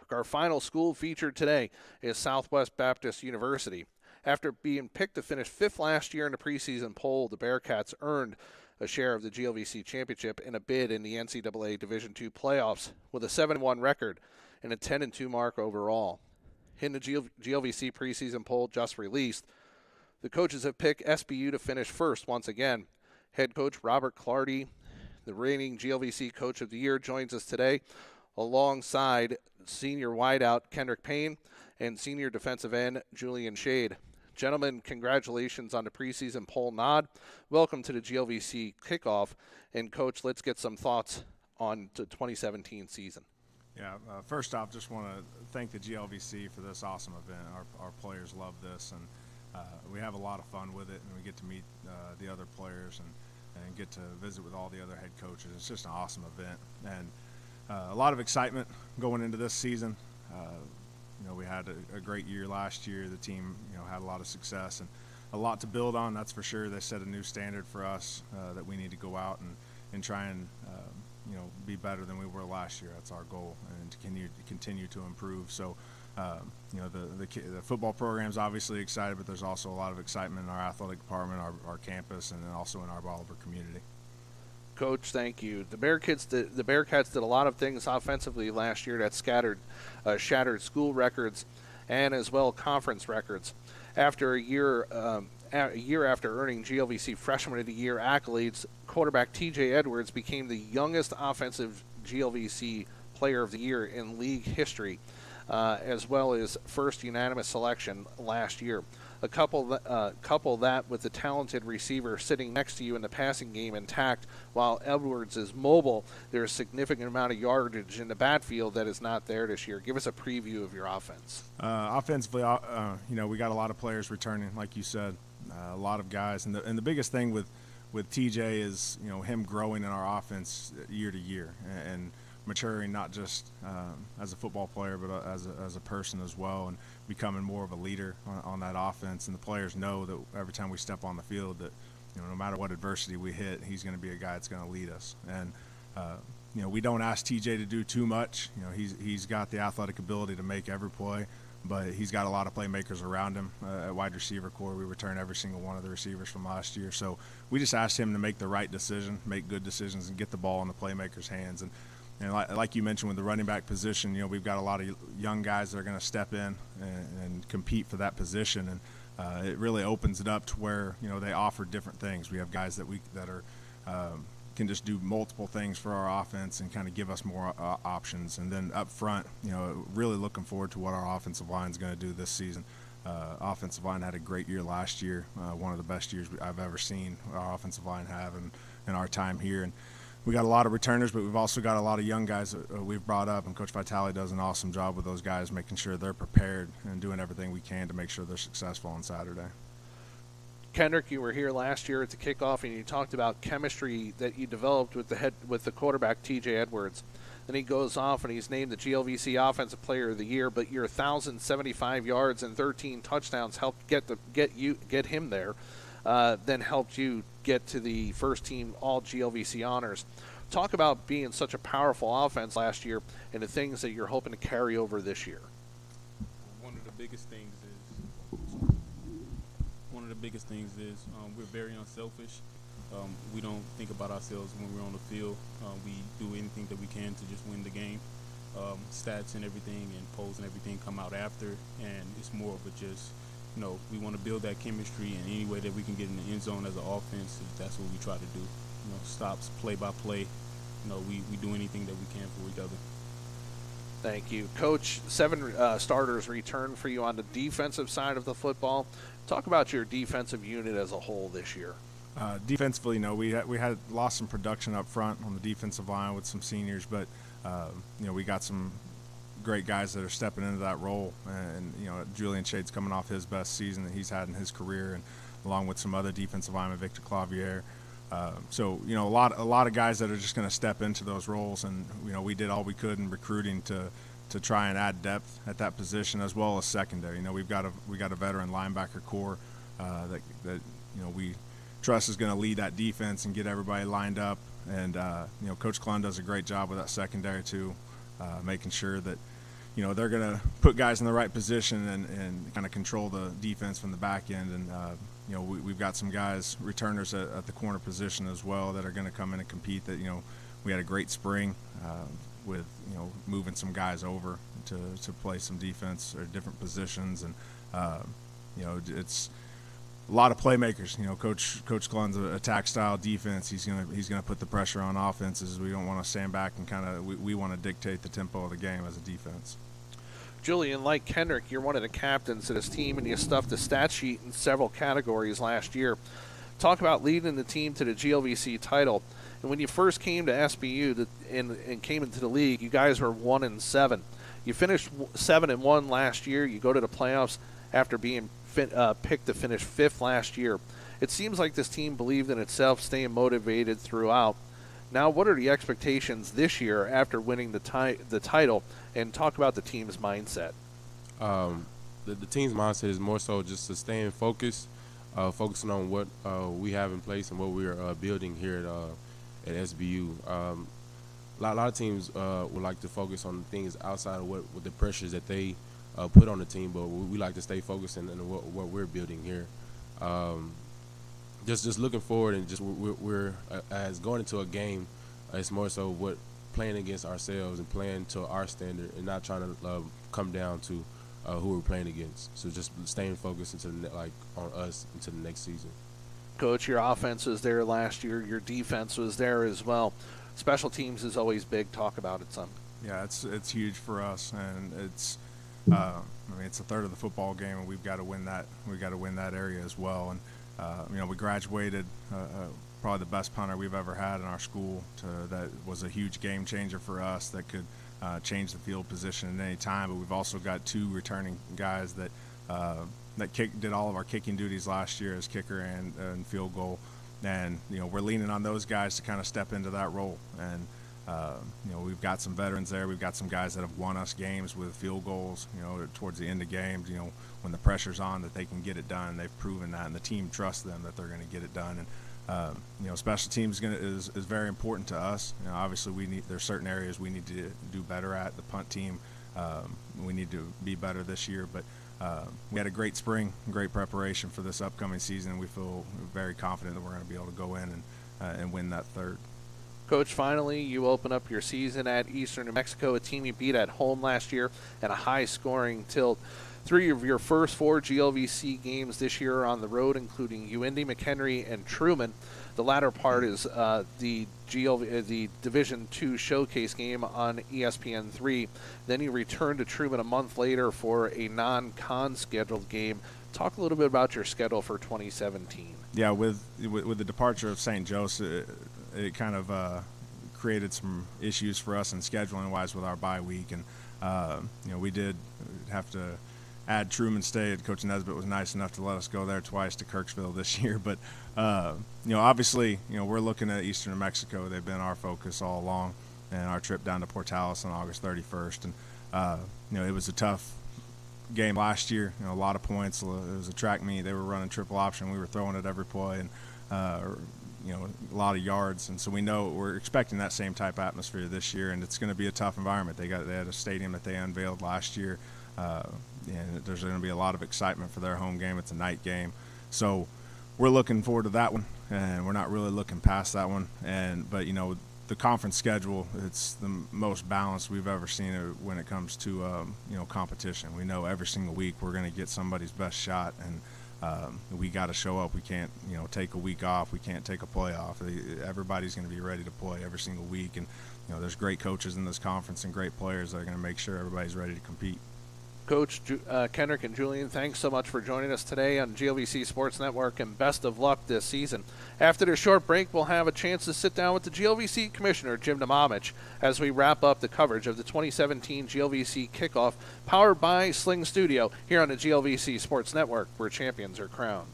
Network. Our final school featured today is Southwest Baptist University. After being picked to finish 5th last year in the preseason poll, the Bearcats earned a share of the GLVC championship in a bid in the NCAA Division II playoffs with a 7-1 record and a 10-2 mark overall. In the GLVC preseason poll just released, the coaches have picked SBU to finish first once again. Head coach Robert Clardy, the reigning GLVC Coach of the Year, joins us today alongside senior wideout Kendrick Payne and senior defensive end Julian Shade. Gentlemen, congratulations on the preseason poll nod. Welcome to the GLVC kickoff. And, Coach, let's get some thoughts on the 2017 season. Yeah, first off, just want to thank the GLVC for this awesome event. Our players love this, and we have a lot of fun with it, and we get to meet the other players and get to visit with all the other head coaches. It's just an awesome event, and a lot of excitement going into this season. We had a great year last year. The team, had a lot of success and a lot to build on, that's for sure. They set a new standard for us that we need to go out and try and be better than we were last year. That's our goal, and to continue to improve. So, the football program's obviously excited, but there's also a lot of excitement in our athletic department, our campus, and then also in our Bolivar community. Coach, thank you. The Bearcats did a lot of things offensively last year that shattered school records and as well conference records. After a year after earning GLVC Freshman of the Year accolades, quarterback TJ Edwards became the youngest offensive GLVC Player of the Year in league history, as well as first unanimous selection last year. Couple that with the talented receiver sitting next to you in the passing game intact, while Edwards is mobile, there's a significant amount of yardage in the backfield that is not there this year. Give us a preview of your offense. Offensively, we got a lot of players returning, like you said, a lot of guys, and the biggest thing with TJ is him growing in our offense year to year and maturing, not just as a football player, but as a person as well, and becoming more of a leader on that offense. And the players know that every time we step on the field that no matter what adversity we hit, he's going to be a guy that's going to lead us. And we don't ask TJ to do too much. He's got the athletic ability to make every play, but he's got a lot of playmakers around him. At wide receiver core, we return every single one of the receivers from last year. So we just asked him to make the right decision, make good decisions, and get the ball in the playmakers' hands. And like you mentioned with the running back position, we've got a lot of young guys that are going to step in and compete for that position, and it really opens it up to where they offer different things. We have guys that can just do multiple things for our offense and kind of give us more options. And then up front, really looking forward to what our offensive line is going to do this season. Offensive line had a great year last year, one of the best years I've ever seen our offensive line have in our time here. And we got a lot of returners, but we've also got a lot of young guys that we've brought up, and Coach Vitale does an awesome job with those guys, making sure they're prepared and doing everything we can to make sure they're successful on Saturday. Kendrick, you were here last year at the kickoff, and you talked about chemistry that you developed with the quarterback TJ Edwards. Then he goes off and he's named the GLVC Offensive Player of the Year, but your 1,075 yards and 13 touchdowns helped get him there. Then helped you get to the first team all GLVC honors. Talk about being such a powerful offense last year and the things that you're hoping to carry over this year. One of the biggest things is we're very unselfish. We don't think about ourselves when we're on the field. We do anything that we can to just win the game. Stats and everything and polls and everything come out after, and it's more of a just we want to build that chemistry in any way that we can get in the end zone as an offense. That's what we try to do. Stops play by play. We do anything that we can for each other. Thank you. Coach, 7 starters returned for you on the defensive side of the football. Talk about your defensive unit as a whole this year. Defensively, we had lost some production up front on the defensive line with some seniors, but we got some great guys that are stepping into that role, and Julian Shade's coming off his best season that he's had in his career, and along with some other defensive linemen, Victor Clavier. So a lot of guys that are just going to step into those roles, and we did all we could in recruiting to try and add depth at that position as well as secondary. We got a veteran linebacker core that we trust is going to lead that defense and get everybody lined up, and Coach Klund does a great job with that secondary too, making sure that they're going to put guys in the right position and kind of control the defense from the back end. And, we've got some guys, returners at the corner position as well, that are going to come in and compete. That, we had a great spring with, moving some guys over to play some defense or different positions. And, it's a lot of playmakers. Coach Glenn's attack style defense. He's gonna put the pressure on offenses. We don't want to stand back and we want to dictate the tempo of the game as a defense. Julian, like Kendrick, you're one of the captains of this team, and you stuffed the stat sheet in several categories last year. Talk about leading the team to the GLVC title. And when you first came to SBU and came into the league, you guys were 1-7. You finished 7-1 last year. You go to the playoffs after being picked to finish 5th last year. It seems like this team believed in itself, staying motivated throughout. Now, what are the expectations this year after winning the title? And talk about the team's mindset. The team's mindset is more so just to stay in focus, focusing on what we have in place and what we're building here at SBU. A lot of teams would like to focus on things outside of what the pressures that they put on the team, but we like to stay focused in what we're building here. Just looking forward, and just we're as going into a game, it's more so what playing against ourselves and playing to our standard, and not trying to come down to who we're playing against. So just staying focused on us into the next season. Coach, your offense was there last year. Your defense was there as well. Special teams is always big. Talk about it some. Yeah, it's huge for us, and it's it's a third of the football game, and we've got to win that. We've got to win that area as well. And we graduated probably the best punter we've ever had in our school. That was a huge game changer for us. That could change the field position at any time. But we've also got 2 returning guys that did all of our kicking duties last year as kicker and field goal. And we're leaning on those guys to kind of step into that role. And we've got some veterans there. We've got some guys that have won us games with field goals, towards the end of games, when the pressure's on, that they can get it done. They've proven that, and the team trusts them that they're going to get it done. And, special teams is very important to us. Obviously there's certain areas we need to do better at. The punt team, we need to be better this year, but we had a great spring, great preparation for this upcoming season. We feel very confident that we're going to be able to go in and win that third. Coach, finally, you open up your season at Eastern New Mexico, a team you beat at home last year, and a high-scoring tilt. 3 of your first 4 GLVC games this year are on the road, including UIndy, McHenry, and Truman. The latter part is the Division II showcase game on ESPN3. Then you return to Truman a month later for a non-con scheduled game. Talk a little bit about your schedule for 2017. Yeah, with the departure of St. Joseph, it kind of created some issues for us in scheduling-wise with our bye week. And, we did have to add Truman State. Coach Nesbitt was nice enough to let us go there twice to Kirksville this year. But, obviously, we're looking at Eastern New Mexico. They've been our focus all along, and our trip down to Portales on August 31st. And, it was a tough game last year. A lot of points. It was a track meet. They were running triple option. We were throwing it every play, and, a lot of yards. And so we're expecting that same type of atmosphere this year, and it's going to be a tough environment. They had a stadium that they unveiled last year. And there's going to be a lot of excitement for their home game. It's a night game. So we're looking forward to that one, and we're not really looking past that one. But the conference schedule, it's the most balanced we've ever seen it when it comes to, competition. We know every single week we're going to get somebody's best shot, and we got to show up. We can't, take a week off. We can't take a play off. Everybody's going to be ready to play every single week. And, there's great coaches in this conference and great players that are going to make sure everybody's ready to compete. Coach Kendrick and Julian, thanks so much for joining us today on GLVC Sports Network, and best of luck this season. After this short break, we'll have a chance to sit down with the GLVC Commissioner, Jim Domamich, as we wrap up the coverage of the 2017 GLVC kickoff, powered by Sling Studio, here on the GLVC Sports Network, where champions are crowned.